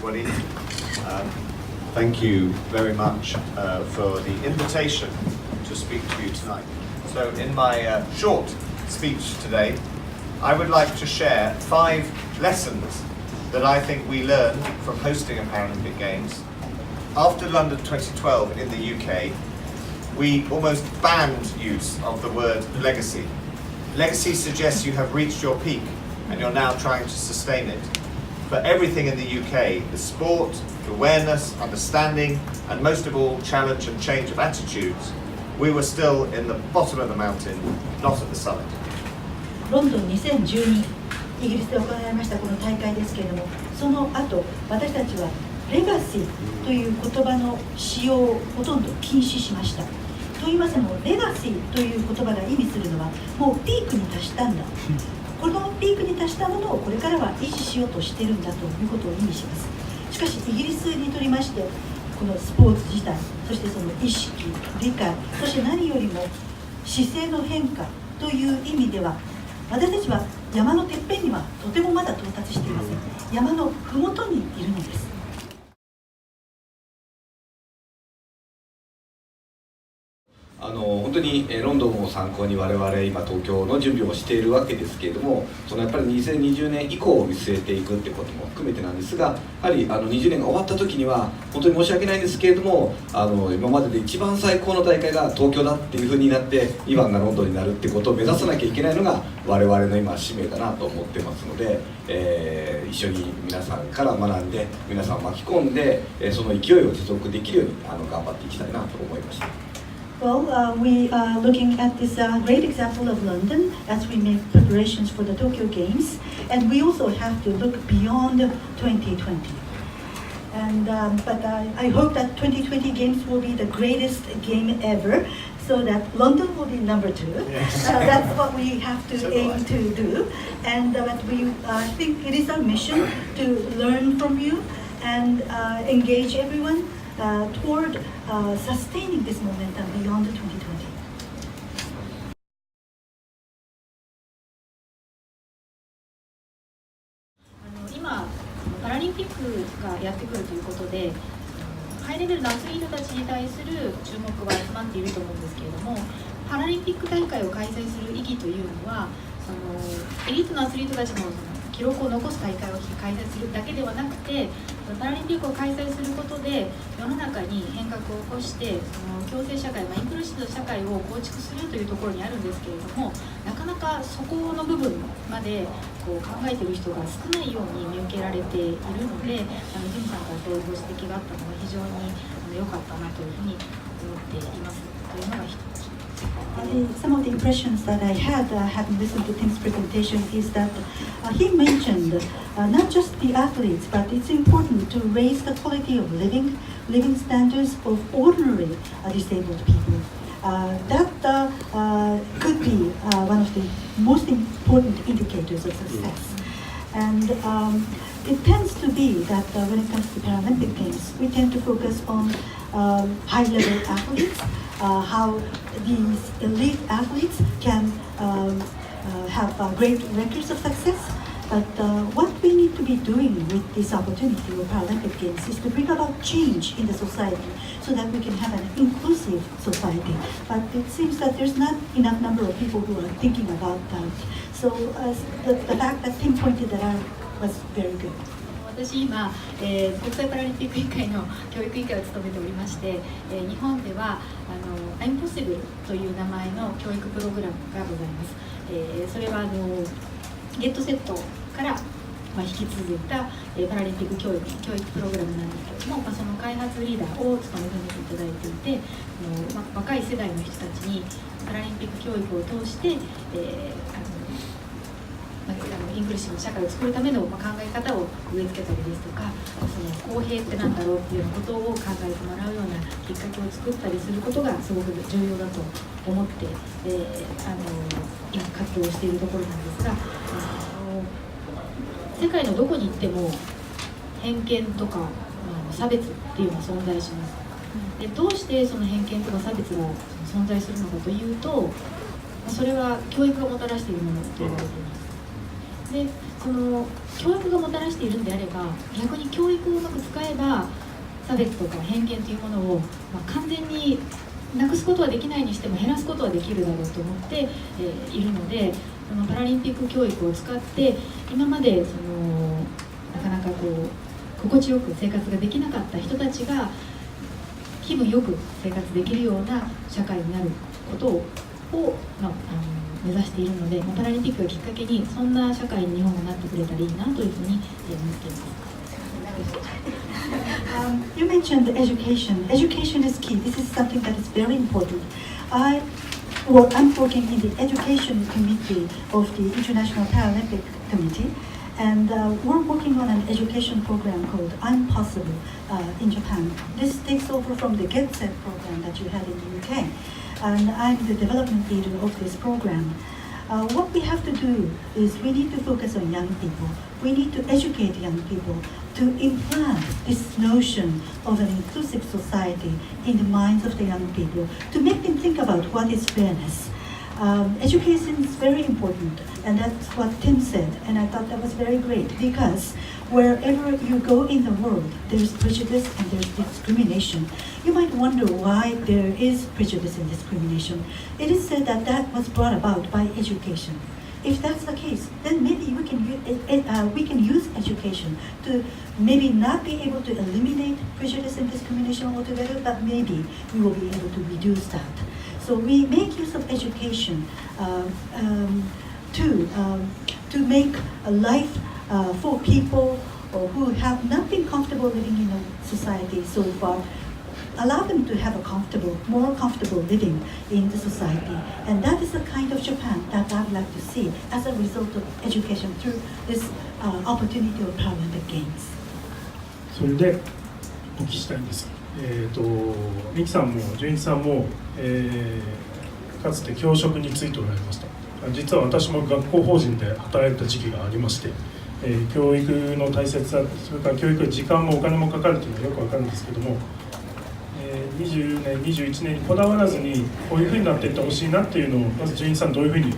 everybody. Thank you very much for the invitation to speak to you tonight. So in my short speech today, I would like to share 5 lessons that I think we learned from hosting a Paralympic Games. After London 2012 in the UK, we almost banned use of the word legacy. Legacy suggests you have reached your peak and you're now trying to sustain it. For everything in the UK, the sport, awareness, understanding, and most of all, challenge and change of attitudes, we were still in the bottom of the mountain, not at the summit. ロンドン2012、イギリスで行われましたこの大会ですけれども、その後、私たちはレガシーという言葉の使用をほとんど禁止しました。と言いますのも、レガシーという言葉が意味するのは、もうピークに達したんだ。このピークに達したものをこれからは維持しようとしているんだということを意味します。しかしイギリスにとりまして、このスポーツ自体、そしてその意識、理解、そして何よりも姿勢の変化という意味では、私たちは山のてっぺんにはとてもまだ到達していません。山のふもとにいるのです。本当にロンドンを参考に我々今東京の準備をしているわけですけれども、そのやっぱり2020年以降を見据えていくってことも含めてなんですが、やはり20年が終わった時には本当に申し訳ないんですけれども、今までで一番最高の大会が東京だっていうふうになって2番がロンドンになるってことを目指さなきゃいけないのが我々の今使命だなと思ってますので、一緒に皆さんから学んで皆さんを巻き込んでその勢いを持続できるように頑張っていきたいなと思いました。Well, we are looking at this great example of London as we make preparations for the Tokyo Games, and we also have to look beyond 2020. But I hope that 2020 Games will be the greatest game ever, so that London will be number 2. That's what we have to aim to do, and but we think it is our mission to learn from you and engage everyone toward sustaining this momentum beyond 2020. 今パラリンピックがやってくるということで、ハイレベルのアスリートたちに対する注目が集まっていると思うんですけれども、パラリンピック大会を開催する意義というのは、エリートのアスリートたちの記録を残す大会を開催するだけではなくて、パラリンピックを開催することで世の中に変革を起こして共生社会、インクルーシブな社会を構築するというところにあるんですけれども、なかなかそこの部分まで考えている人が少ないように見受けられているので、ジムさんからそういうご指摘があったのが非常に良かったなというふうに思っていますというのが一つ。Some of the impressions that I had having listened to Tim's presentation is that he mentioned not just the athletes, but it's important to raise the quality of living standards of ordinary disabled people. That could be one of the most important indicators of success. And it tends to be that when it comes to Paralympic Games, we tend to focus on high-level athletes, how these elite athletes can have great records of success. But what we need to be doing with this opportunity of Paralympic Games is to bring about change in the society so that we can have an inclusive society. But it seems that there's not enough number of people who are thinking about that. So the fact that Tim pointed that out was very good. 私今、国際パラリンピック委員会の教育委員会を務めておりまして、日本ではI'mPOSSIBLE という名前の教育プログラムがございます。それはゲットセットから引き継いだパラリンピック教育プログラムなんですけれども、その開発リーダーを務めさせていただいていて、若い世代の人たちにパラリンピック教育を通して、インクルーシブな社会を作るための考え方を植え付けたりですとか、その公平ってなんだろうっていうことを考えてもらうようなきっかけを作ったりすることがすごく重要だと思って、今活動しているところなんですが、世界のどこに行っても偏見とか差別っていうのは存在します。でどうしてその偏見とか差別が存在するのかというと、それは教育がもたらしているものと言われています。でその教育がもたらしているんであれば、逆に教育をうまく使えば差別とか偏見というものを、完全になくすことはできないにしても減らすことはできるだろうと思って、いるので、そのパラリンピック教育を使って今までなかなか心地よく生活ができなかった人たちが気分よく生活できるような社会になることを目指しているので、パラリンピックをきっかけにそんな社会に日本がなってくれたらいいなというふうに思っています。You mentioned education. Education is key. This is something that is very important. I'm working in the education committee of the International Paralympic Committee, and we're working on an education program called I'mPOSSIBLE in Japan. This takes over from the Get Set program that you had in the UK, and I'm the development leader of this program. What we have to do is we need to focus on young people. We need to educate young people to implant this notion of an inclusive society in the minds of the young people, to make them think about what is fairness. Education is very important, and that's what Tim said, and I thought that was very great, because wherever you go in the world, there's prejudice and there's discrimination. You might wonder why there is prejudice and discrimination. It is said that that was brought about by education. If that's the case, then maybe we can use education to maybe not be able to eliminate prejudice and discrimination altogether, but maybe we will be able to reduce that. So we make use of education to make a life for people who have not been comfortable living in a society so far, allow them to have a more comfortable living in the society. And that is the kind of Japan that I would like to see as a result of education through this opportunity of Paralympic Games. それでお聞きしたいんです。ミキさんも純一さんも、かつて教職に就いておられました。実は私も学校法人で働いた時期がありまして、教育の大切さ、それから教育に時間もお金もかかるというのはよくわかるんですけども、20年、21年にこだわらずにこういうふうになっていってほしいなっていうのをまず純一さんどういうふうに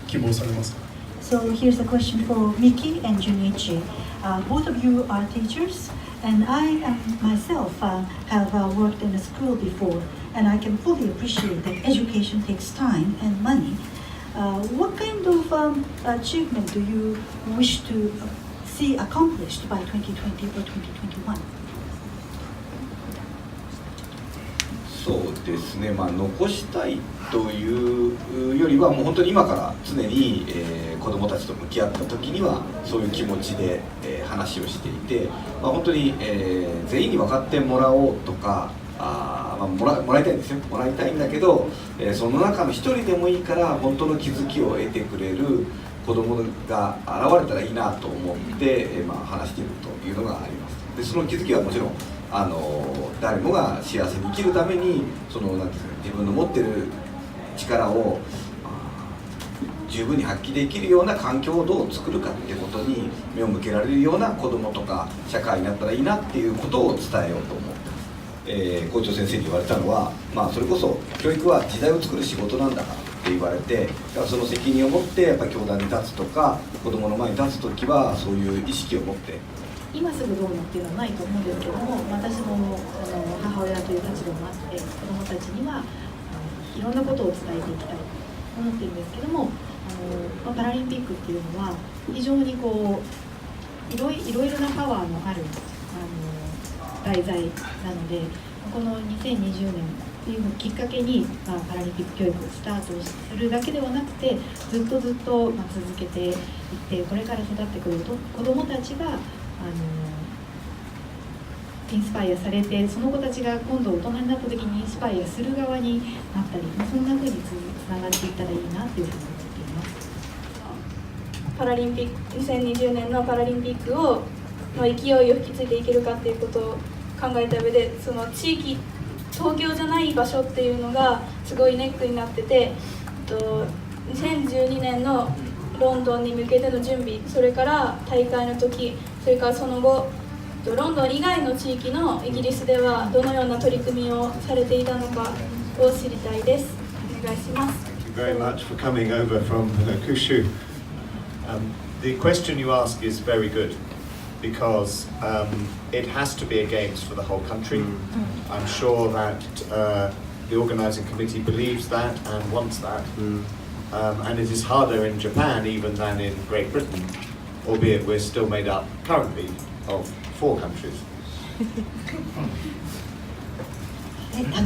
希望されますか？ So here's a question for Miki and Junichi. Both of you are teachers, and I myself have worked in a school before, and I can fully appreciate that education takes time and money. What kind of achievement do you wish to see accomplished by 2020 or 2021? そうですね、残したいというよりはもう本当に今から常に、子どもたちと向き合った時にはそういう気持ちで、話をしていて、本当に、全員に分かってもらおうとかもらいたいんですよ。もらいたいんだけど、その中の一人でもいいから本当の気づきを得てくれる子どもが現れたらいいなと思って、話しているというのがあります。でその気づきはもちろん誰もが幸せに生きるためになんですか、自分の持っている力を十分に発揮できるような環境をどう作るかっていうことに目を向けられるような子どもとか社会になったらいいなっていうことを伝えようと思ってます。校長先生に言われたのは、それこそ教育は時代を作る仕事なんだからって言われて、だからその責任を持ってやっぱり教壇に立つとか子どもの前に立つ時はそういう意識を持って今すぐどうのっていうのはないと思うんですけども、私も母親という立場もあって子どもたちにはいろんなことを伝えていきたいと思ってるんですけども、パラリンピックっていうのは非常にいろいろなパワーのある題材なので、この2020年っていうのをきっかけに、パラリンピック教育をスタートするだけではなくてずっと続けていって、これから育ってくる子どもたちがインスパイアされて、その子たちが今度大人になった時にインスパイアする側になったり、そんな風につながっていったらいいなというふうに思っています。パラリンピック2020年のパラリンピックの勢いを引き継いでいけるかっていうことを考えた上で、その地域東京じゃない場所っていうのがすごいネックになってて、2012年のロンドンに向けての準備、それから大会の時、それからその後ロンドン以外の地域のイギリスではどのような取り組みをされていたのかを知りたいです。お願いします。 Thank you very much for coming over from Kyushu. The question you ask is very good because it has to be a games for the whole country. I'm sure that the organising committee believes that and wants that. And it is harder in Japan even than in Great Britain, albeit we're still made up currently of 4 countries.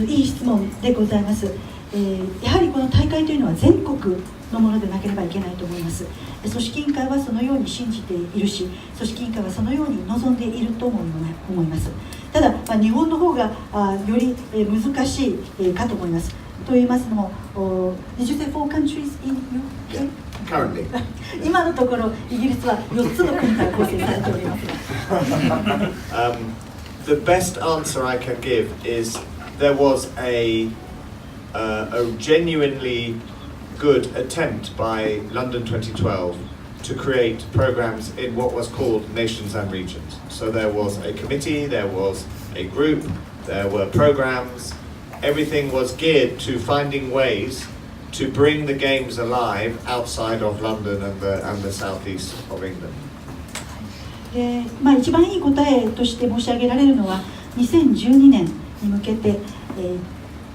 いい質問でございます。やはりこの大会というのは全国のものでなければいけないと思います。組織委員会はそのように信じているし、組織委員会はそのように望んでいると思います。ただ、日本の方がより難しいかと思います。と言いますのも、Did you say 4 countries in UK? Currently. 今のところイギリスは4つの国から構成されております。The best answer I can give is there was a genuinely good attempt by London 2012 to create programs in what was called nations and regions. So there was a committee, there was a group, there were programs. Everything was geared to finding ways to bring the games alive outside of London and the southeast of England. 一番いい答えとして申し上げられるのは2012年に向けて、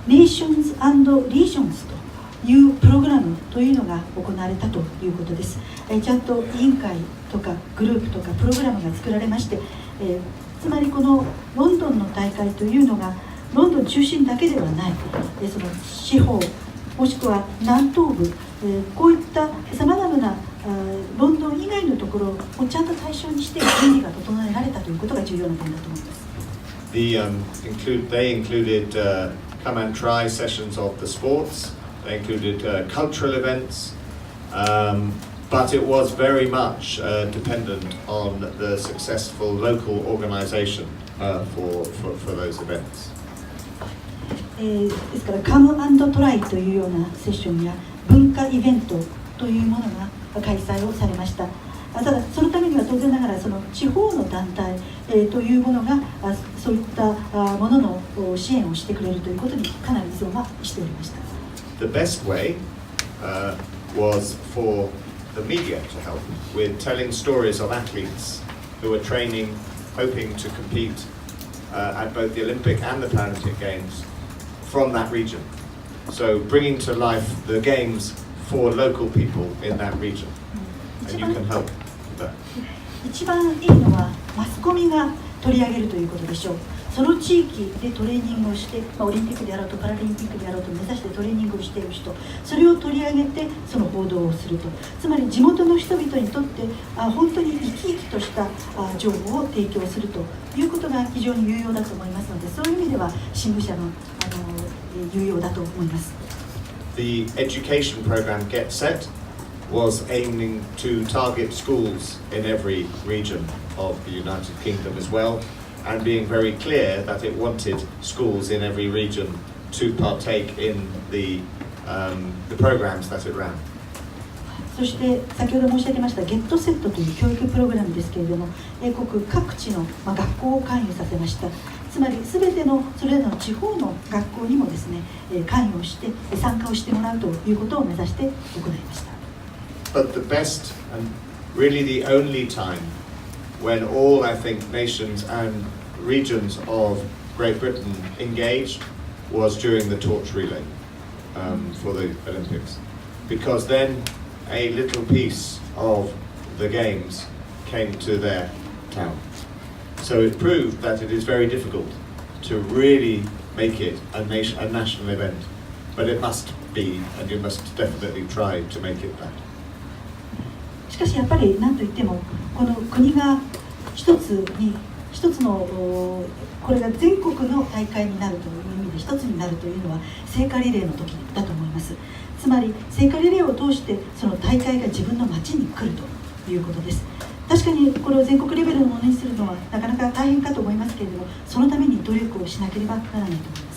Nations and Regions というプログラムというのが行われたということです。ちゃんと委員会とかグループとかプログラムが作られまして、つまりこのロンドンの大会というのがロンドン中心だけではない、その地方もしくは南東部、こういったさまざまなロンドン以外のところをちゃんと対象にして準備が整えられたということが重要な点だと思います。They included come and try sessions of the sports. They included cultural events, but it was very much dependent on the successful local organisation for those events. ですからカム&トライというようなセッションや文化イベントというものが開催をされました。ただそのためには当然ながらその地方の団体、というものがそういったものの支援をしてくれるということにかなり依存はしておりました。The best way was for the media to help with telling stories of athletes who were training, hoping to compete at both the Olympic and the Paralympic Games from that region. So bringing to life the games for local people in that region. And you can help with that. 一番いいのはマスコミが取り上げるということでしょう。その地域でトレーニングをして、オリンピックであろうとパラリンピックであろうと目指してトレーニングをしている人、それを取り上げてその報道をすると、つまり地元の人々にとって本当に生き生きとした情報を提供するということが非常に有用だと思いますので、そういう意味では新聞社の有用だと思います。The education program Get Set was aiming to target schools in every region of the United Kingdom as well, and being very clear that it wanted schools in every region to partake in the programs that it ran. そして先ほど申し上げましたゲットセットという教育プログラムですけれども、英国各地の学校を関与させました。つまり全てのそれぞれの地方の学校にもですね、関与して参加をしてもらうということを目指して行いました。But the best and really the only time when all, I think, nations and regions of Great Britain engaged was during the torch relay for the Olympics, because then a little piece of the games came to their town. So it proved that it is very difficult to really make it a national event, but it must be, and you must definitely try to make it that. しかしやっぱり何といってもこの国が一つのこれが全国の大会になるという意味で一つになるというのは聖火リレーの時だと思います。つまり聖火リレーを通してその大会が自分の町に来るということです。確かにこれを全国レベルのものにするのはなかなか大変かと思いますけれども、そのために努力をしなければならないと思います。